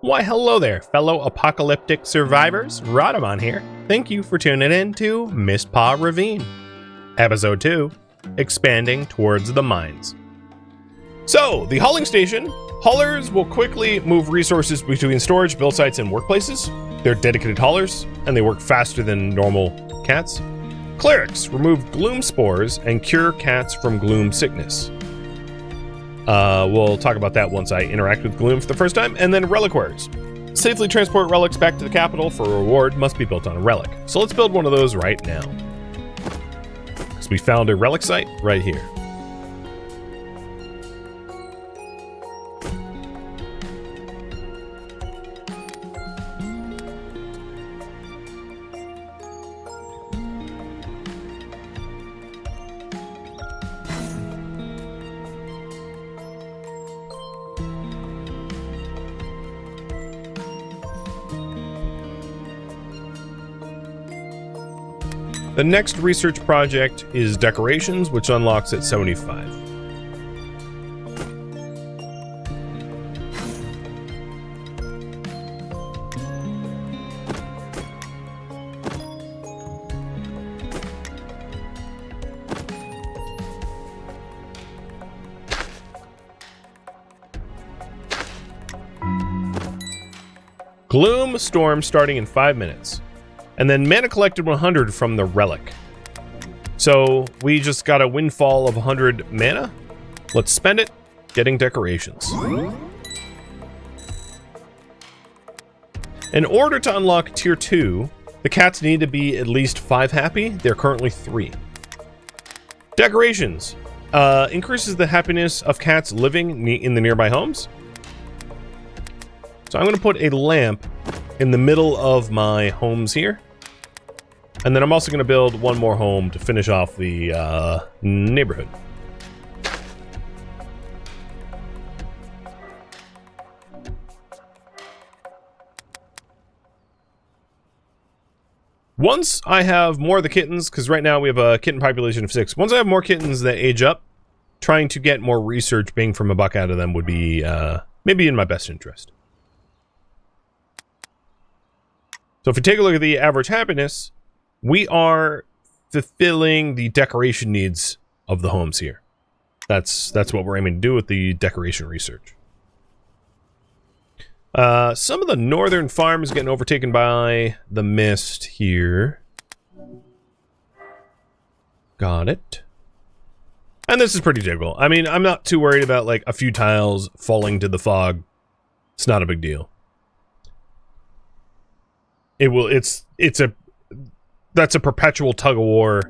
Why, hello there, fellow apocalyptic survivors. Rodamon here. Thank you for tuning in to Mistpaw Ravine, Episode 2, Expanding Towards the Mines. So, the hauling station. Haulers will quickly move resources between storage, build sites, and workplaces. They're dedicated haulers, and they work faster than normal cats. Clerics remove gloom spores and cure cats from gloom sickness. We'll talk about that once I interact with Gloom for the first time. And then reliquaries. Safely transport relics back to the capital for a reward must be built on a relic. So let's build one of those right now. So we found a relic site right here. The next research project is decorations, which unlocks at 75. Gloom storm starting in 5 minutes. And then mana collected 100 from the relic. So we just got a windfall of 100 mana. Let's spend it getting decorations. In order to unlock tier 2, the cats need to be at least 5 happy. They're currently 3. Decorations. Increases the happiness of cats living in the nearby homes. So I'm going to put a lamp in the middle of my homes here. And then I'm also going to build one more home to finish off the neighborhood. Once I have more of the kittens, because right now we have a kitten population of 6. Once I have more kittens that age up, trying to get more research bang from a buck out of them would be maybe in my best interest. So if we take a look at the average happiness, we are fulfilling the decoration needs of the homes here. That's what we're aiming to do with the decoration research. Some of the northern farms getting overtaken by the mist here. Got it. And this is pretty typical. I mean, I'm not too worried about like a few tiles falling to the fog. It's not a big deal. That's a perpetual tug of war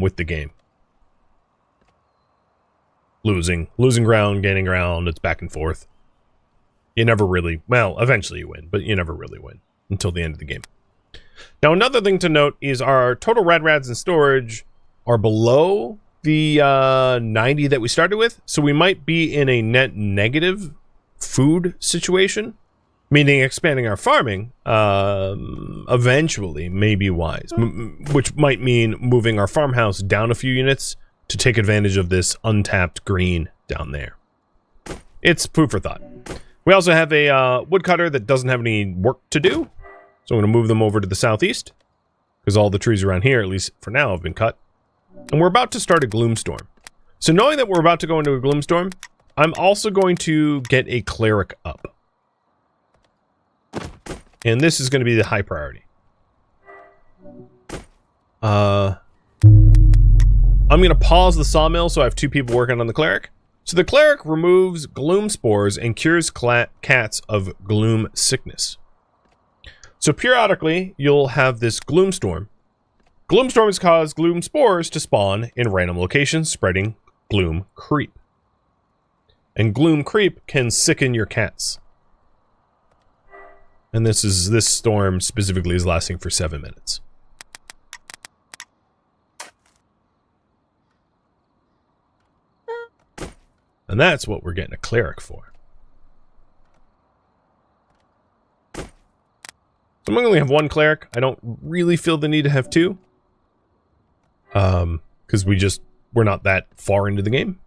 with the game. Losing ground, gaining ground, it's back and forth. You never really, well, eventually you win, but you never really win until the end of the game. Now, another thing to note is our total rads in storage are below the 90 that we started with, so we might be in a net negative food situation. Meaning expanding our farming, eventually may be wise, which might mean moving our farmhouse down a few units to take advantage of this untapped green down there. It's food for thought. We also have a woodcutter that doesn't have any work to do, so I'm going to move them over to the southeast, because all the trees around here, at least for now, have been cut. And we're about to start a gloom storm. So knowing that we're about to go into a gloom storm, I'm also going to get a cleric up. And this is going to be the high priority. I'm going to pause the sawmill so I have 2 people working on the cleric. So the cleric removes gloom spores and cures cats of gloom sickness. So periodically, you'll have this gloom storm. Gloom storms cause gloom spores to spawn in random locations, spreading gloom creep. And gloom creep can sicken your cats. And this storm specifically is lasting for 7 minutes. And that's what we're getting a cleric for. So I'm going to only have 1 cleric. I don't really feel the need to have 2. Because we're not that far into the game.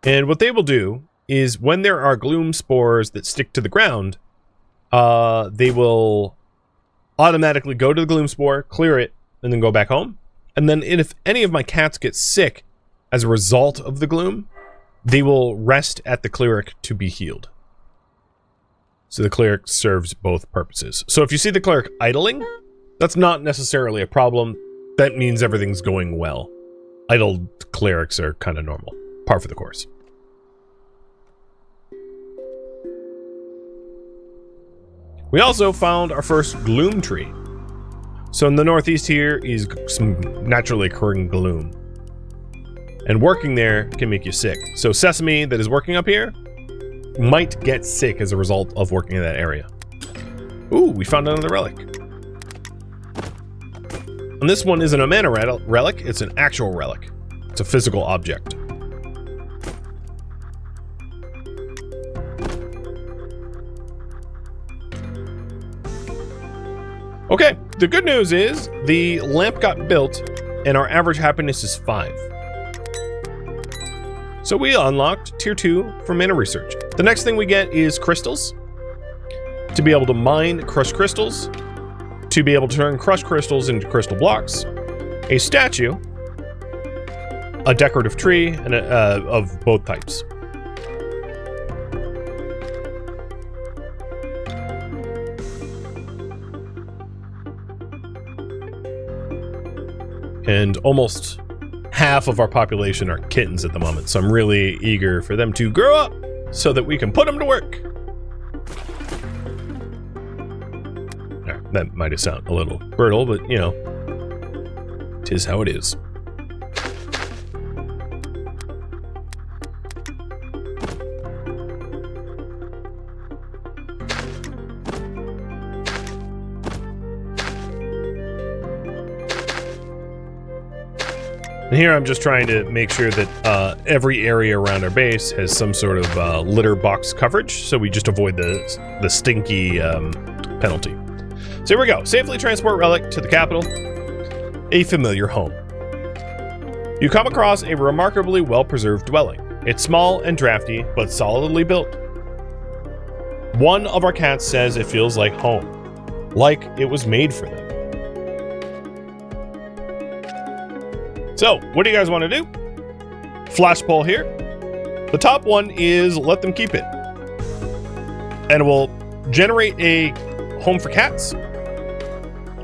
And what they will do is when there are gloom spores that stick to the ground, they will automatically go to the gloom spore, clear it, and then go back home. And then if any of my cats get sick as a result of the gloom, they will rest at the cleric to be healed. So the cleric serves both purposes. So if you see the cleric idling, that's not necessarily a problem. That means everything's going well. Idled clerics are kind of normal. Par for the course. We also found our first gloom tree. So in the northeast here is some naturally occurring gloom. And working there can make you sick. So sesame that is working up here might get sick as a result of working in that area. Ooh, we found another relic. And this one isn't a mana relic, it's an actual relic. It's a physical object. Okay, the good news is the lamp got built and our average happiness is 5. So we unlocked tier 2 for mana research. The next thing we get is crystals. To be able to mine crushed crystals, to be able to turn crushed crystals into crystal blocks, a statue, a decorative tree, and of both types. And almost half of our population are kittens at the moment, so I'm really eager for them to grow up so that we can put them to work. That might have sounded a little brutal, but you know, 'tis how it is. And here I'm just trying to make sure that every area around our base has some sort of litter box coverage, so we just avoid the stinky penalty. So here we go. Safely transport relic to the capital. A familiar home. You come across a remarkably well-preserved dwelling. It's small and drafty, but solidly built. One of our cats says it feels like home, like it was made for them. So, what do you guys want to do? Flash poll here. The top one is let them keep it. And it will generate a home for cats,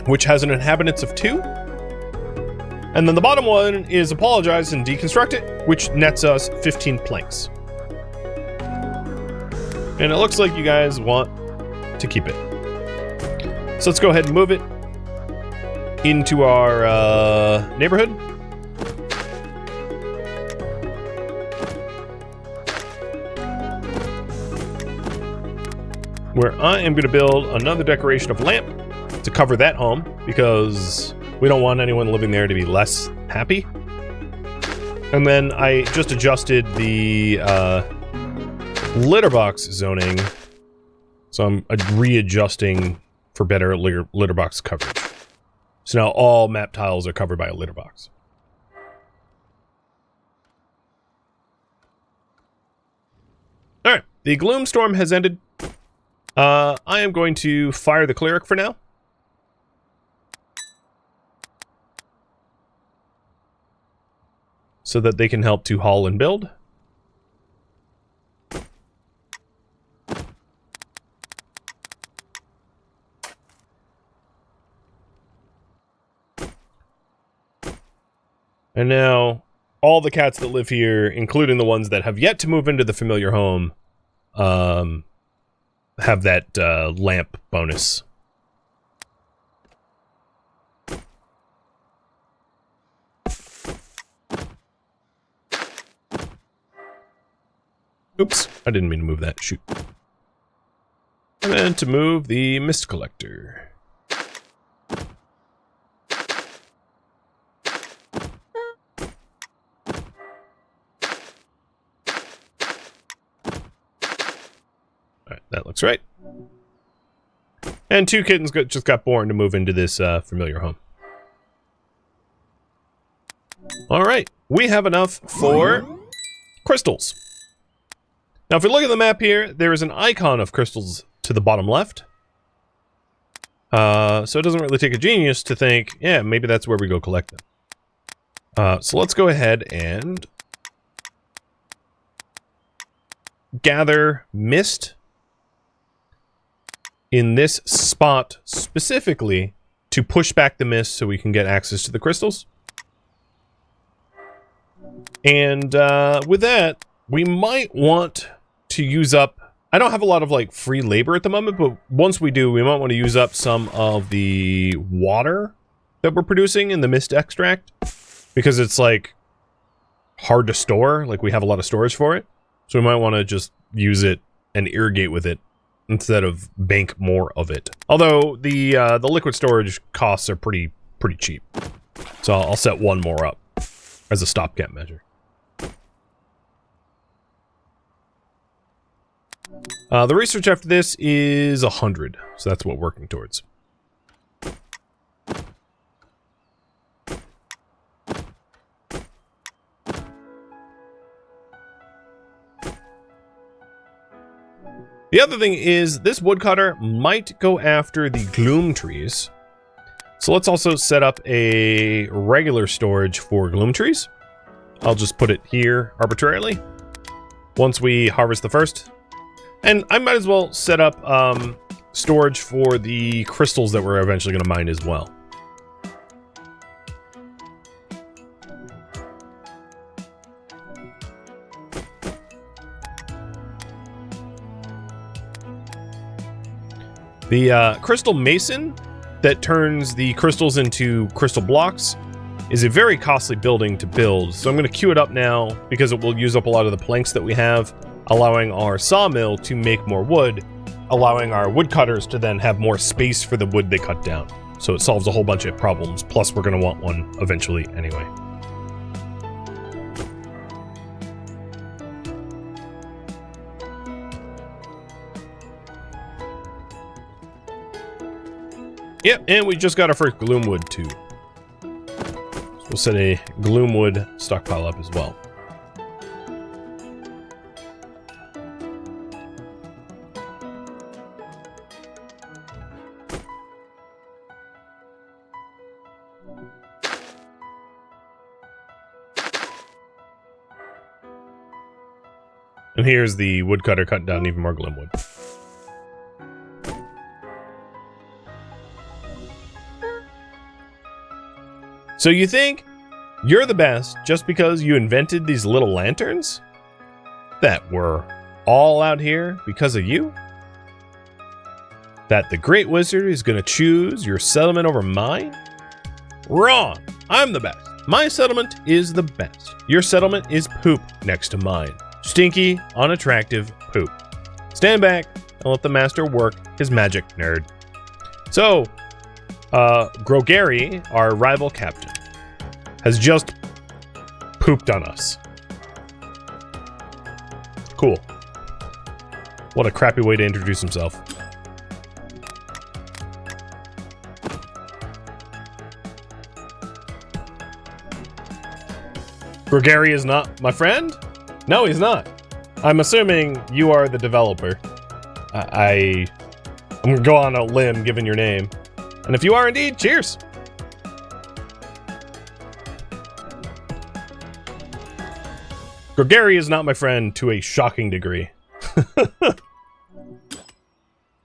which has an inhabitants of 2. And then the bottom one is apologize and deconstruct it, which nets us 15 planks. And it looks like you guys want to keep it. So let's go ahead and move it into our neighborhood. Where I am going to build another decoration of lamp to cover that home, because we don't want anyone living there to be less happy. And then I just adjusted the litter box zoning, so I'm readjusting for better litter box coverage. So now all map tiles are covered by a litter box. Alright, the gloom storm has ended. I am going to fire the cleric for now. So that they can help to haul and build. And now, all the cats that live here, including the ones that have yet to move into the familiar home, have that lamp bonus. Oops, I didn't mean to move that. Shoot. I meant to move the mist collector. Alright, that looks right. And 2 kittens just got born to move into this familiar home. Alright, we have enough for crystals. Now, if we look at the map here, there is an icon of crystals to the bottom left. So it doesn't really take a genius to think, yeah, maybe that's where we go collect them. So let's go ahead and gather mist in this spot specifically to push back the mist so we can get access to the crystals. And with that, we might want to use up... I don't have a lot of like free labor at the moment, but once we do, we might want to use up some of the water that we're producing in the mist extract, because it's like hard to store. Like, we have a lot of storage for it, so we might want to just use it and irrigate with it instead of bank more of it. Although the liquid storage costs are pretty cheap, so I'll set one more up as a stopgap measure. The research after this is 100, so that's what we're working towards. The other thing is, this woodcutter might go after the Gloom trees. So let's also set up a regular storage for Gloom trees. I'll just put it here arbitrarily once we harvest the first. And I might as well set up storage for the crystals that we're eventually going to mine as well. The crystal mason that turns the crystals into crystal blocks is a very costly building to build, so I'm going to queue it up now because it will use up a lot of the planks that we have, allowing our sawmill to make more wood, allowing our woodcutters to then have more space for the wood they cut down. So it solves a whole bunch of problems, plus we're going to want one eventually anyway. Yep, and we just got our first gloom wood too. So we'll set a gloom wood stockpile up as well. And here's the woodcutter cutting down even more gloom wood. So you think you're the best just because you invented these little lanterns? That we're all out here because of you? That the Great Wizard is going to choose your settlement over mine? Wrong! I'm the best. My settlement is the best. Your settlement is poop next to mine. Stinky, unattractive poop. Stand back and let the master work his magic, nerd. So, Grogary, our rival captain, has just pooped on us. Cool. What a crappy way to introduce himself. Grogary is not my friend? No, he's not. I'm assuming you are the developer. I'm gonna go on a limb given your name. And if you are indeed, cheers! Grogary is not my friend to a shocking degree.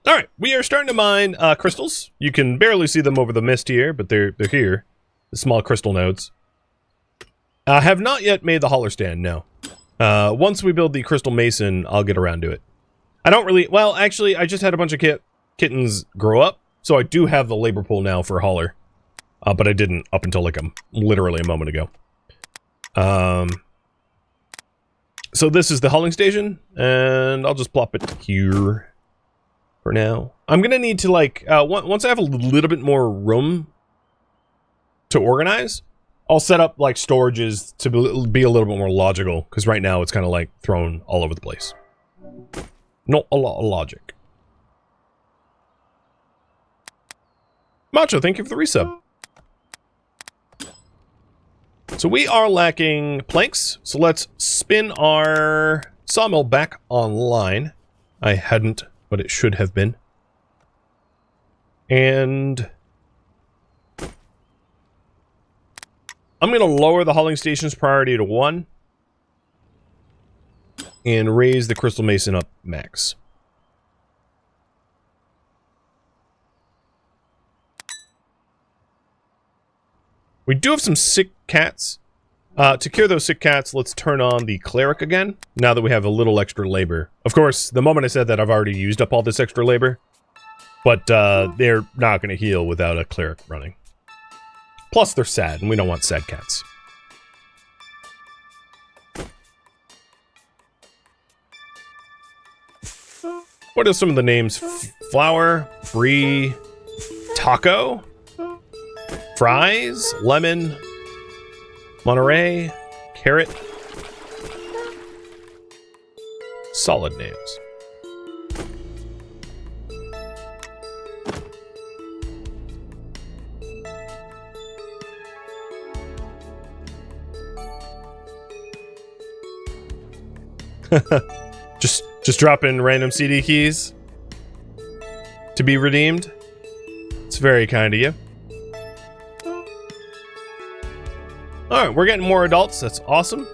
Alright, we are starting to mine crystals. You can barely see them over the mist here, but they're here. The small crystal nodes. I have not yet made the holler stand, no. Once we build the crystal mason, I'll get around to it. I don't really... Well, actually, I just had a bunch of kittens grow up. So I do have the labor pool now for hauler, but I didn't up until like literally a moment ago. So this is the hauling station, and I'll just plop it here for now. I'm gonna need to like once I have a little bit more room to organize, I'll set up like storages to be a little bit more logical, because right now it's kind of like thrown all over the place. Not a lot of logic. Macho, thank you for the resub. So we are lacking planks, so let's spin our Sawmill back online. I hadn't, but it should have been. And I'm going to lower the hauling station's priority to 1 and raise the crystal mason up max. We do have some sick cats. To cure those sick cats, let's turn on the cleric again, now that we have a little extra labor. Of course, the moment I said that, I've already used up all this extra labor. But they're not going to heal without a cleric running. Plus, they're sad, and we don't want sad cats. What are some of the names? Flower, Brie, Taco, Fries, Lemon, Monterey, Carrot. Solid names. just drop in random CD keys to be redeemed. It's very kind of you. Alright, we're getting more adults. That's awesome.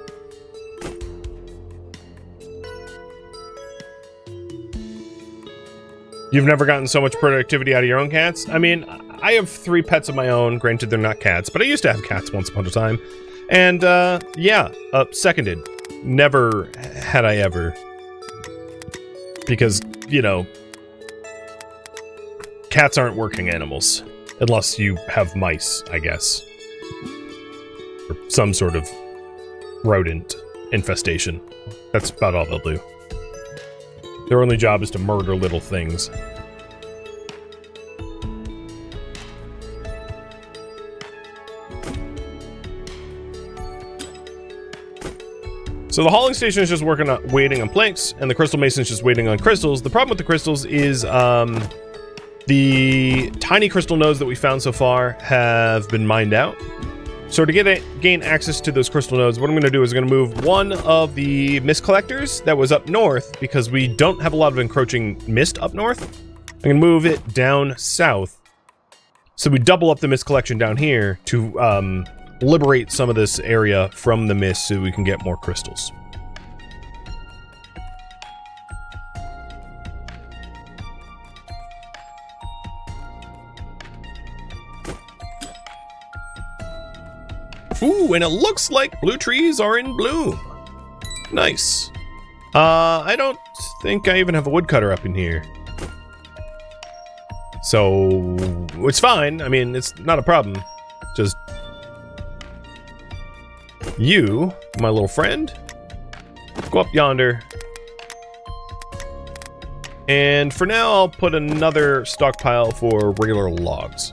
You've never gotten so much productivity out of your own cats? I mean, I have 3 pets of my own. Granted, they're not cats, but I used to have cats once upon a time. And, yeah, seconded. Never had I ever. Because, you know, cats aren't working animals. Unless you have mice, I guess. Or some sort of rodent infestation. That's about all they'll do. Their only job is to murder little things. So the hauling station is just waiting on planks, and the crystal mason is just waiting on crystals. The problem with the crystals is the tiny crystal nodes that we found so far have been mined out. So to gain access to those crystal nodes, what I'm going to do is I'm going to move one of the mist collectors that was up north, because we don't have a lot of encroaching mist up north. I'm going to move it down south. So we double up the mist collection down here to liberate some of this area from the mist so we can get more crystals. Ooh, and it looks like blue trees are in bloom. Nice. I don't think I even have a woodcutter up in here. So, it's fine. I mean, it's not a problem. Just you, my little friend, go up yonder. And for now, I'll put another stockpile for regular logs.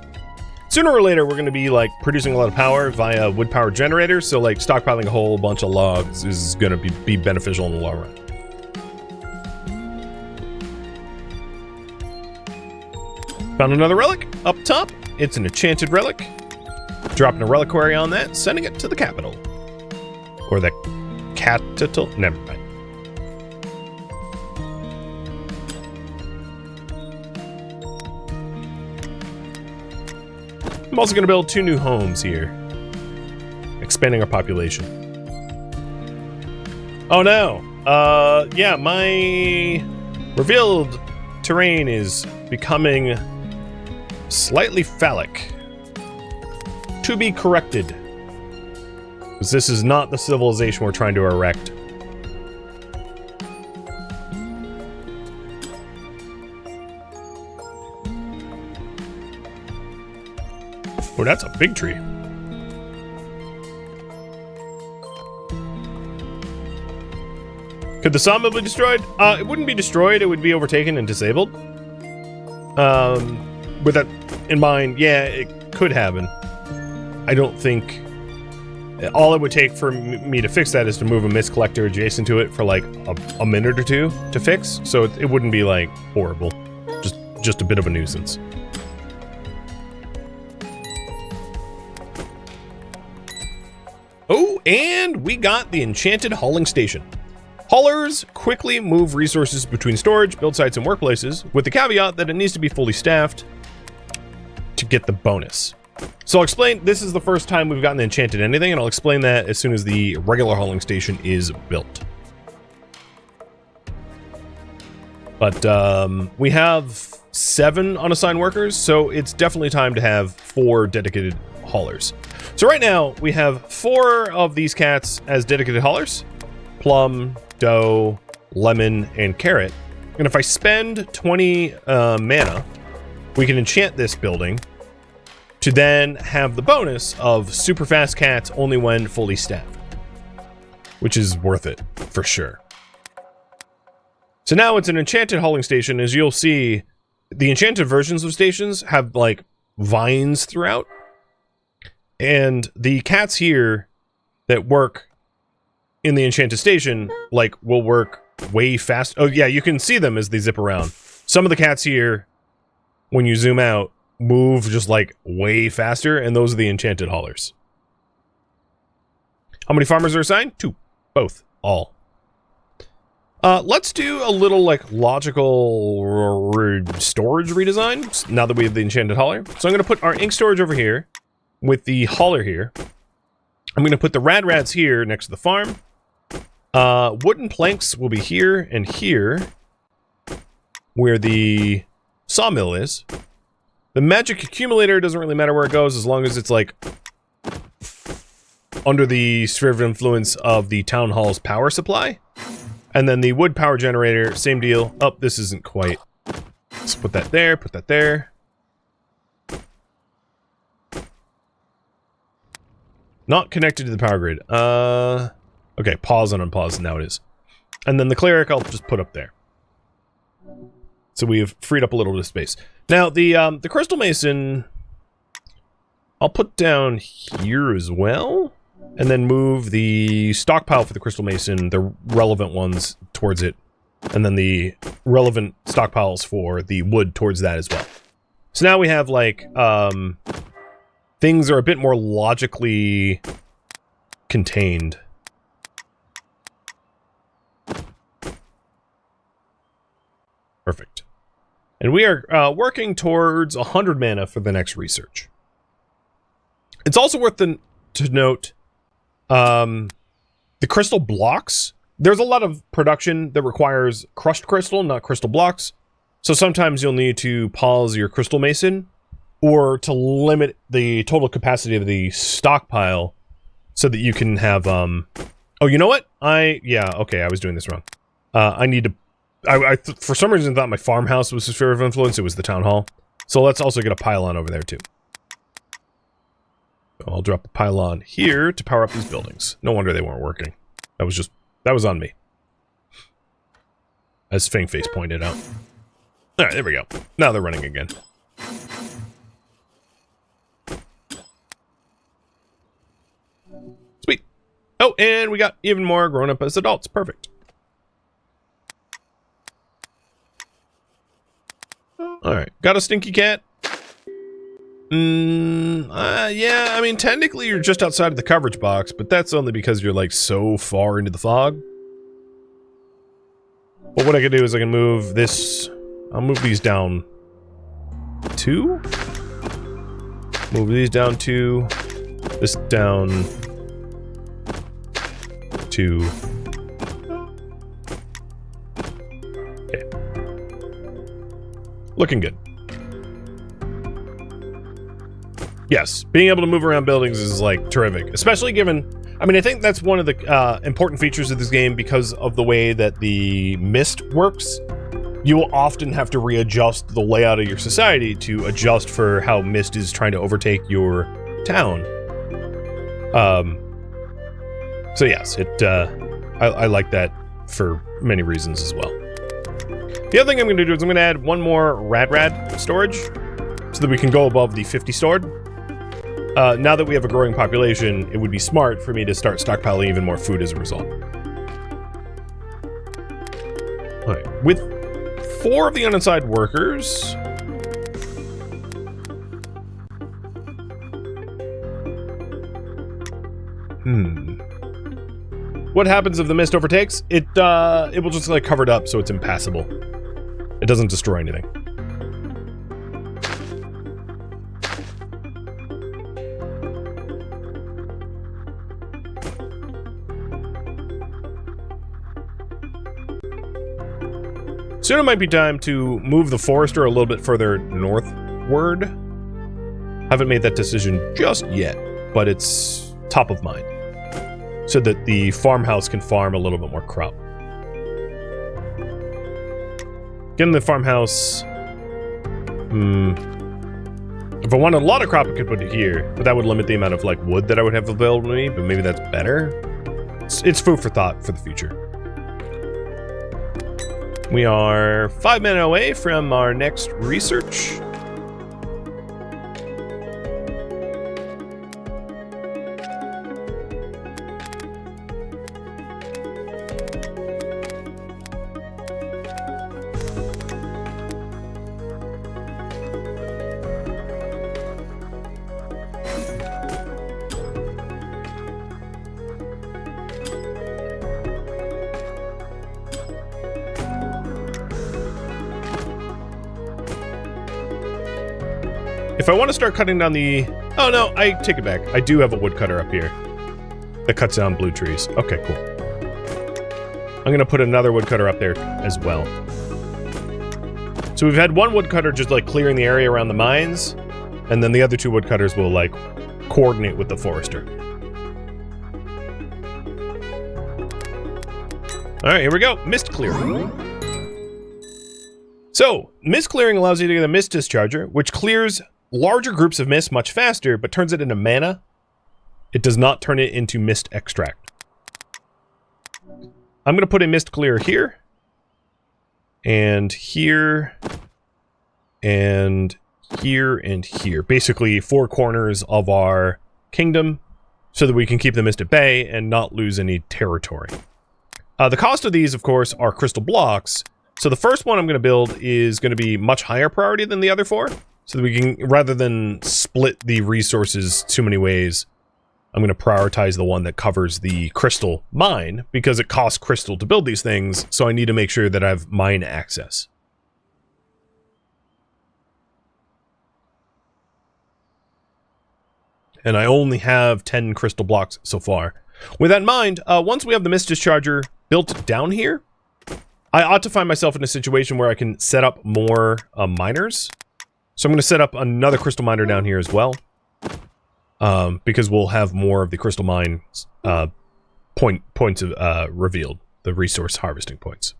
Sooner or later, we're going to be, like, producing a lot of power via wood power generators, so, like, stockpiling a whole bunch of logs is going to be beneficial in the long run. Found another relic up top. It's an enchanted relic. Dropping a reliquary on that, sending it to the capital. Or the capital. Never mind. I'm also going to build 2 new homes here. Expanding our population. Oh no! Yeah, my revealed terrain is becoming slightly phallic. To be corrected. Because this is not the civilization we're trying to erect. Oh, that's a big tree. Could the sawmill be destroyed? It wouldn't be destroyed, it would be overtaken and disabled. With that in mind, yeah, it could happen. I don't think... All it would take for me to fix that is to move a mist collector adjacent to it for like a minute or 2 to fix, so it wouldn't be like horrible. Just a bit of a nuisance. Oh, and we got the enchanted hauling station. Haulers quickly move resources between storage, build sites, and workplaces, with the caveat that it needs to be fully staffed to get the bonus. So I'll explain, this is the first time we've gotten enchanted anything, and I'll explain that as soon as the regular hauling station is built. But we have 7 unassigned workers, so it's definitely time to have 4 dedicated haulers. So right now, we have 4 of these cats as dedicated haulers. Plum, Doe, Lemon, and Carrot. And if I spend 20 mana, we can enchant this building to then have the bonus of super fast cats only when fully staffed, which is worth it for sure. So now it's an enchanted hauling station. As you'll see, the enchanted versions of stations have like vines throughout, and the cats here that work in the enchanted station like will work way fast. Oh yeah, you can see them as they zip around. Some of the cats here, when you zoom out, move just like way faster, and those are the enchanted haulers. How many farmers are assigned? 2. Both. All. Let's do a little like logical storage redesign now that we have the enchanted hauler. So I'm going to put our ink storage over here with the hauler here. I'm going to put the rads here next to the farm. Wooden planks will be here and here where the sawmill is. The magic accumulator doesn't really matter where it goes as long as it's like under the sphere of influence of the town hall's power supply. And then the wood power generator, same deal. Oh, this isn't quite. Let's put that there, put that there. Not connected to the power grid. Okay, pause and unpause, now it is. And then the cleric I'll just put up there. So we have freed up a little bit of space. Now, the crystal mason, I'll put down here as well, and then move the stockpile for the crystal mason, the relevant ones, towards it, and then the relevant stockpiles for the wood towards that as well. So now we have, like, things are a bit more logically contained. Perfect. And we are working towards 100 mana for the next research. It's also worth to note the crystal blocks. There's a lot of production that requires crushed crystal, not crystal blocks. So sometimes you'll need to pause your crystal mason or to limit the total capacity of the stockpile so that you can have... Oh, you know what? Yeah, okay, I was doing this wrong. I need to... I for some reason thought my farmhouse was the sphere of influence. It was the town hall. So let's also get a pylon over there too. I'll drop a pylon here to power up these buildings. No wonder they weren't working. That was on me. As Fangface pointed out. Alright, there we go. Now they're running again. Sweet. Oh, and we got even more grown up as adults. Perfect. Alright, got a stinky cat. Yeah, I mean, technically you're just outside of the coverage box, but that's only because you're, like, so far into the fog. But what I can do is I can move this... I'll move these down 2. Move these down 2. This down 2. Okay. Looking good. Yes, being able to move around buildings is, like, terrific. Especially given... I mean, I think that's one of the important features of this game because of the way that the mist works. You will often have to readjust the layout of your society to adjust for how mist is trying to overtake your town. So yes, I like that for many reasons as well. The other thing I'm going to do is I'm going to add one more rad storage so that we can go above the 50 stored. Now that we have a growing population, it would be smart for me to start stockpiling even more food as a result. Alright, with 4 of the unassigned workers... what happens if the mist overtakes? It will just like cover it up so it's impassable. It doesn't destroy anything. Soon it might be time to move the forester a little bit further northward. Haven't made that decision just yet, but it's top of mind. So that the farmhouse can farm a little bit more crop. Getting the farmhouse... if I wanted a lot of crop, I could put it here, but that would limit the amount of like wood that I would have available to me, but maybe that's better. It's food for thought for the future. We are 5 minutes away from our next research. If I want to start cutting down the... Oh, no, I take it back. I do have a woodcutter up here that cuts down blue trees. Okay, cool. I'm going to put another woodcutter up there as well. So we've had one woodcutter just, like, clearing the area around the mines, and then the other two woodcutters will, like, coordinate with the forester. All right, here we go. Mist clearing. So, mist clearing allows you to get a mist discharger, which clears larger groups of mist much faster, but turns it into mana. It does not turn it into mist extract. I'm going to put a mist clear here. And here. And here and here. Basically 4 corners of our kingdom so that we can keep the mist at bay and not lose any territory. The cost of these, of course, are crystal blocks. So the first one I'm going to build is going to be much higher priority than the other 4. So that we can, rather than split the resources too many ways, I'm going to prioritize the one that covers the crystal mine, because it costs crystal to build these things, so I need to make sure that I have mine access. And I only have 10 crystal blocks so far. With that in mind, once we have the mist discharger built down here, I ought to find myself in a situation where I can set up more miners. So I'm going to set up another crystal miner down here as well. Because we'll have more of the crystal mine points revealed. The resource harvesting points.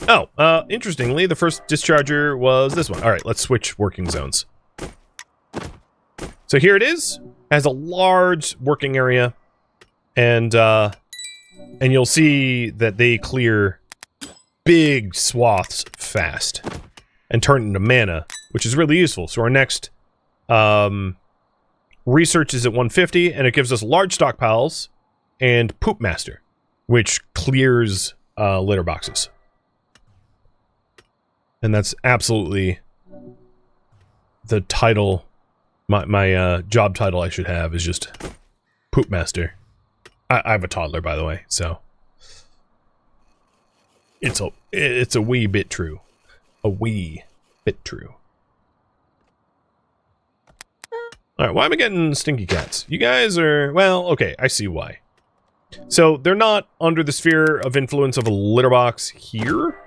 Oh, interestingly, the first discharger was this one. Alright, let's switch working zones. So here it is. It has a large working area. And you'll see that they clear big swaths fast. And turn it into mana, which is really useful. So our next research is at 150, and it gives us large stockpiles and Poop Master, which clears litter boxes. And that's absolutely the title, my job title I should have is just Poop Master. I have a toddler, by the way, so it's a wee bit true. A wee bit true. Alright, why am I getting stinky cats? You guys are... Well, okay, I see why. So, they're not under the sphere of influence of a litter box here.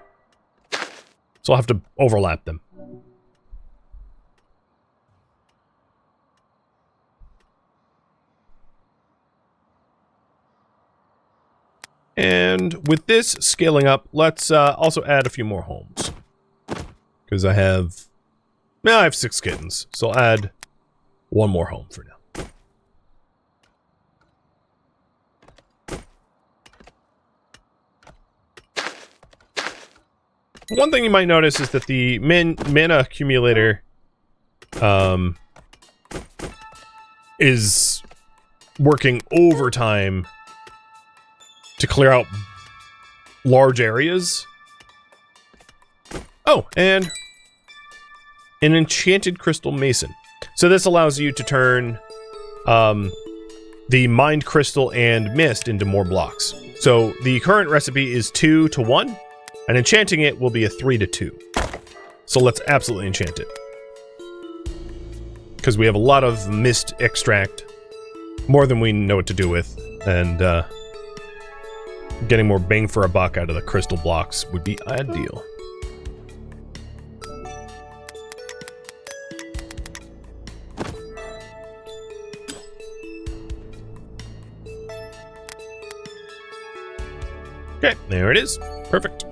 So I'll have to overlap them. And with this scaling up, let's also add a few more homes. Because I have 6 kittens, so I'll add 1 more home for now. One thing you might notice is that the mana accumulator is working overtime to clear out large areas. Oh, and an enchanted crystal mason. So this allows you to turn the mined crystal and mist into more blocks. So the current recipe is 2 to 1, and enchanting it will be a 3 to 2. So let's absolutely enchant it. Because we have a lot of mist extract, more than we know what to do with, and getting more bang for a buck out of the crystal blocks would be ideal. Okay, there it is. Perfect.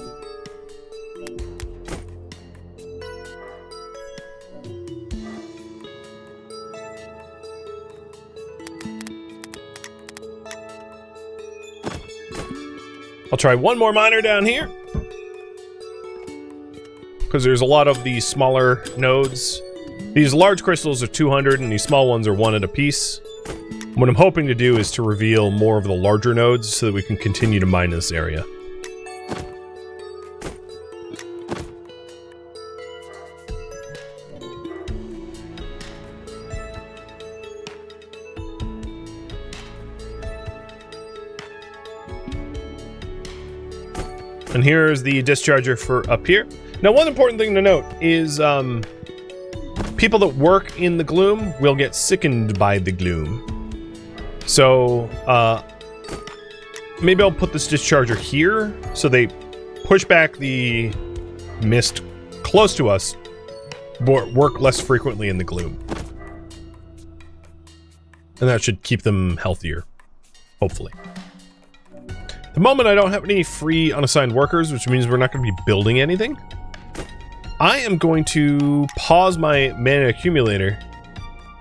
I'll try one more miner down here, because there's a lot of these smaller nodes. These large crystals are 200 and these small ones are 1 at a piece. What I'm hoping to do is to reveal more of the larger nodes so that we can continue to mine this area. And here's the discharger for up here. Now, one important thing to note is people that work in the Gloom will get sickened by the Gloom. So, maybe I'll put this discharger here so they push back the mist close to us, but work less frequently in the Gloom. And that should keep them healthier, hopefully. At the moment, I don't have any free unassigned workers, which means we're not going to be building anything. I am going to pause my mana accumulator,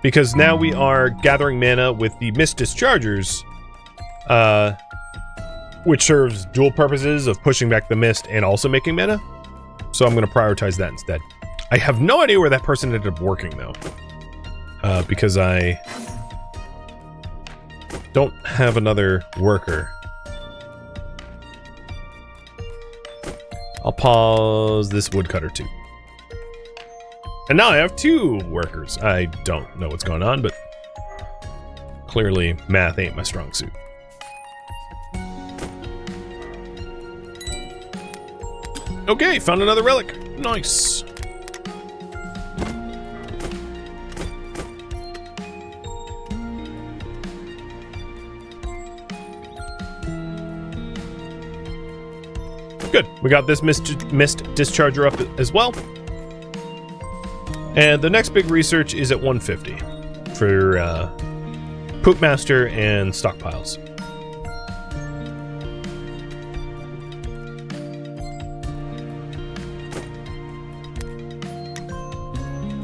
because now we are gathering mana with the mist dischargers, which serves dual purposes of pushing back the mist and also making mana. So I'm going to prioritize that instead. I have no idea where that person ended up working, though, because I don't have another worker. I'll pause this woodcutter too. And now I have 2 workers. I don't know what's going on, but clearly math ain't my strong suit. Okay, found another relic. Nice. Good. We got this mist discharger up as well. And the next big research is at 150 for Poop Master and stockpiles.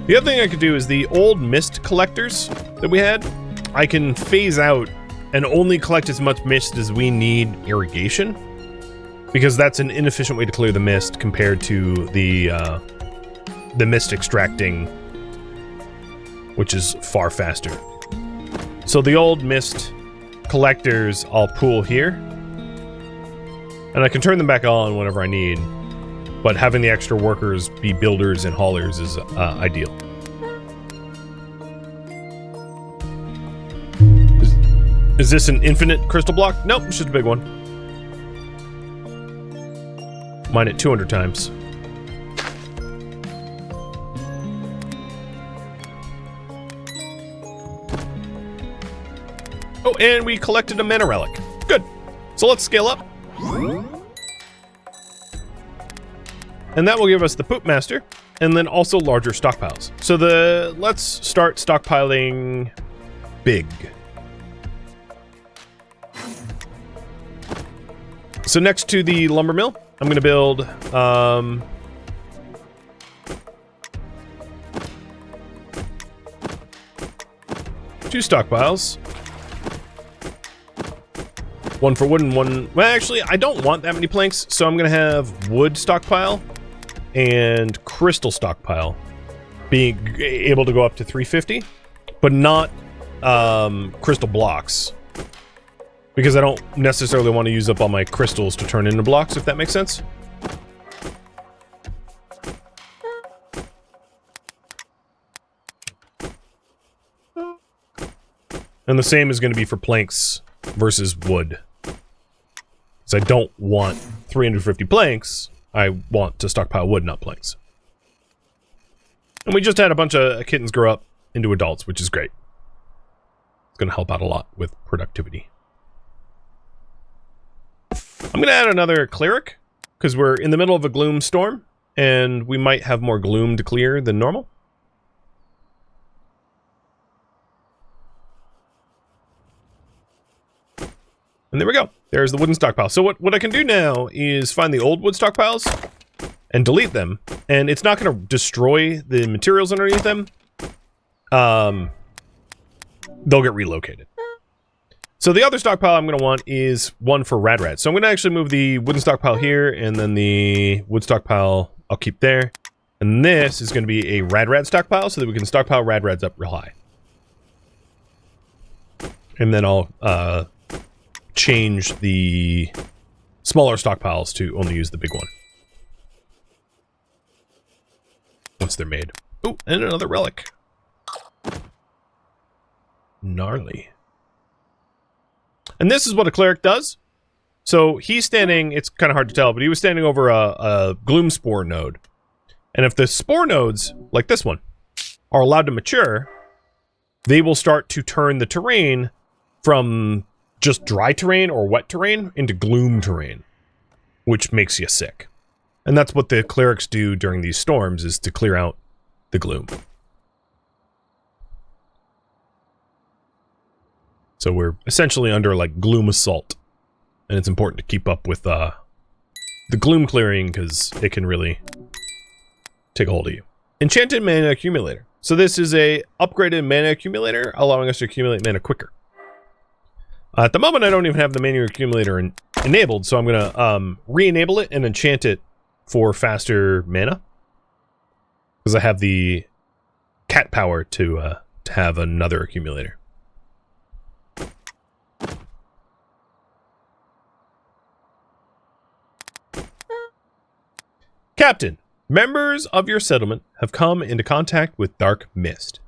The other thing I could do is the old mist collectors that we had, I can phase out and only collect as much mist as we need irrigation, because that's an inefficient way to clear the mist compared to the mist extracting, which is far faster. So the old mist collectors I'll pool here, and I can turn them back on whenever I need, but having the extra workers be builders and haulers is ideal. Is this an infinite crystal block? Nope, it's just a big one. Mine it 200 times. Oh, and we collected a mana relic. Good. So let's scale up. And that will give us the Poop Master, and then also larger stockpiles. So let's start stockpiling big. So next to the lumber mill, I'm going to build 2 stockpiles. One for wood and one... Well, actually, I don't want that many planks, so I'm going to have wood stockpile and crystal stockpile, being able to go up to 350, but not crystal blocks, because I don't necessarily want to use up all my crystals to turn into blocks, if that makes sense. And the same is going to be for planks versus wood. Because I don't want 350 planks. I want to stockpile wood, not planks. And we just had a bunch of kittens grow up into adults, which is great. It's going to help out a lot with productivity. I'm going to add another cleric, because we're in the middle of a gloom storm, and we might have more gloom to clear than normal. And there we go. There's the wooden stockpile. So what I can do now is find the old wood stockpiles and delete them. And it's not going to destroy the materials underneath them. They'll get relocated. So the other stockpile I'm going to want is one for rad. So I'm going to actually move the wooden stockpile here, and then the wood stockpile I'll keep there. And this is going to be a rad stockpile so that we can stockpile rads up real high. And then I'll change the smaller stockpiles to only use the big one once they're made. Oh, and another relic. Gnarly. And this is what a cleric does. So he's standing, it's kind of hard to tell, but he was standing over a gloom spore node. And if the spore nodes, like this one, are allowed to mature, they will start to turn the terrain from just dry terrain or wet terrain into gloom terrain, which makes you sick. And that's what the clerics do during these storms, is to clear out the gloom. So we're essentially under like gloom assault, and it's important to keep up with the gloom clearing because it can really take a hold of you. Enchanted mana accumulator. So this is a upgraded mana accumulator, allowing us to accumulate mana quicker. At the moment, I don't even have the mana accumulator enabled, so I'm going to re-enable it and enchant it for faster mana. Because I have the cat power to have another accumulator. Captain, members of your settlement have come into contact with dark mist.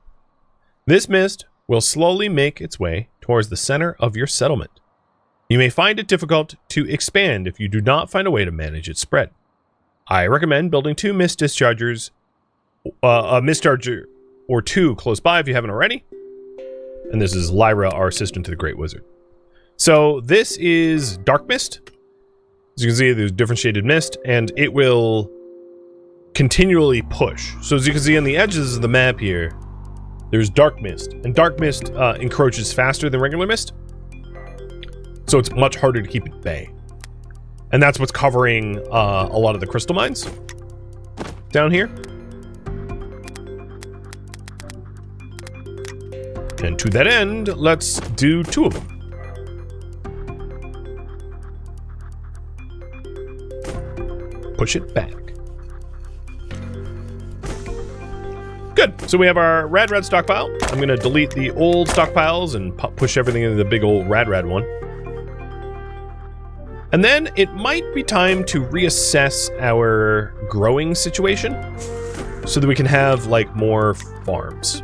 This mist will slowly make its way towards the center of your settlement. You may find it difficult to expand if you do not find a way to manage its spread. I recommend building 2 mist dischargers, a mist discharger or 2 close by if you haven't already. And this is Lyra, our assistant to the Great Wizard. So this is dark mist. As you can see, there's different shaded mist, and it will continually push. So as you can see on the edges of the map here, there's dark mist, and dark mist encroaches faster than regular mist, so it's much harder to keep at bay. And that's what's covering a lot of the crystal mines down here. And to that end, let's do 2 of them. Push it back. Good. So we have our rad stockpile. I'm going to delete the old stockpiles and push everything into the big old rad one. And then it might be time to reassess our growing situation so that we can have like more farms.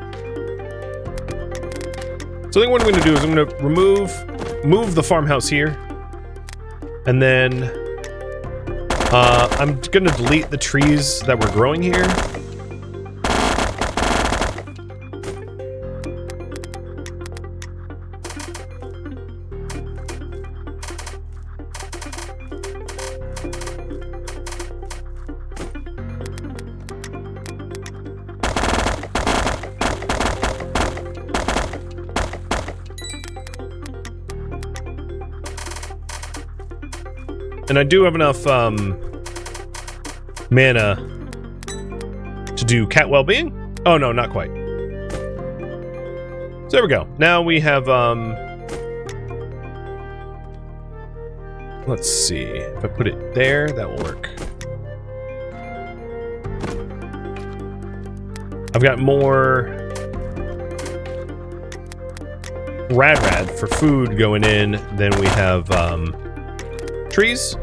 So I think what I'm going to do is I'm going to move the farmhouse here, and then I'm going to delete the trees that we're growing here. And I do have enough mana to do cat well-being. Oh no, not quite. So there we go. Now we have let's see. If I put it there, that will work. I've got more rad for food going in than we have trees,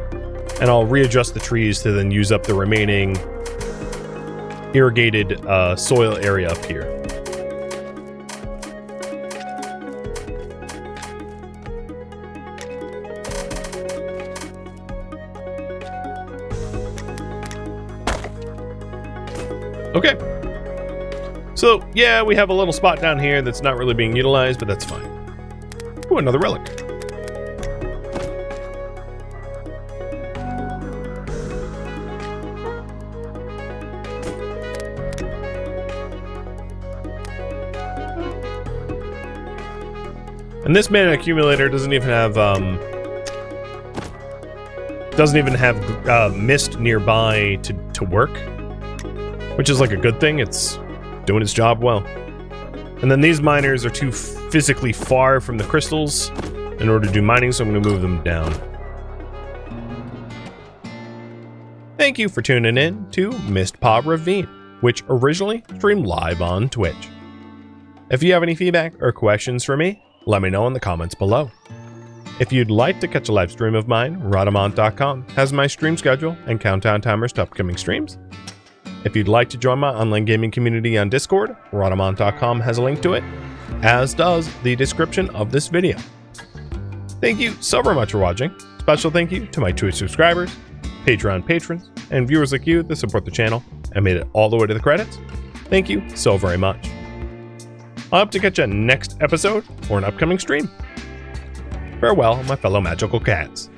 and I'll readjust the trees to then use up the remaining irrigated soil area up here. Okay. So, yeah, we have a little spot down here that's not really being utilized, but that's fine. Ooh, another relic. And this mana accumulator doesn't even have mist nearby to work, which is like a good thing. It's doing its job well. And then these miners are too physically far from the crystals in order to do mining, so I'm going to move them down. Thank you for tuning in to Mistpaw Ravine, which originally streamed live on Twitch. If you have any feedback or questions for me, let me know in the comments below. If you'd like to catch a live stream of mine, Rhadamant.com has my stream schedule and countdown timers to upcoming streams. If you'd like to join my online gaming community on Discord, Rhadamant.com has a link to it, as does the description of this video. Thank you so very much for watching. Special thank you to my Twitch subscribers, Patreon patrons, and viewers like you that support the channel and made it all the way to the credits. Thank you so very much. I hope to catch you next episode or an upcoming stream. Farewell, my fellow magical cats.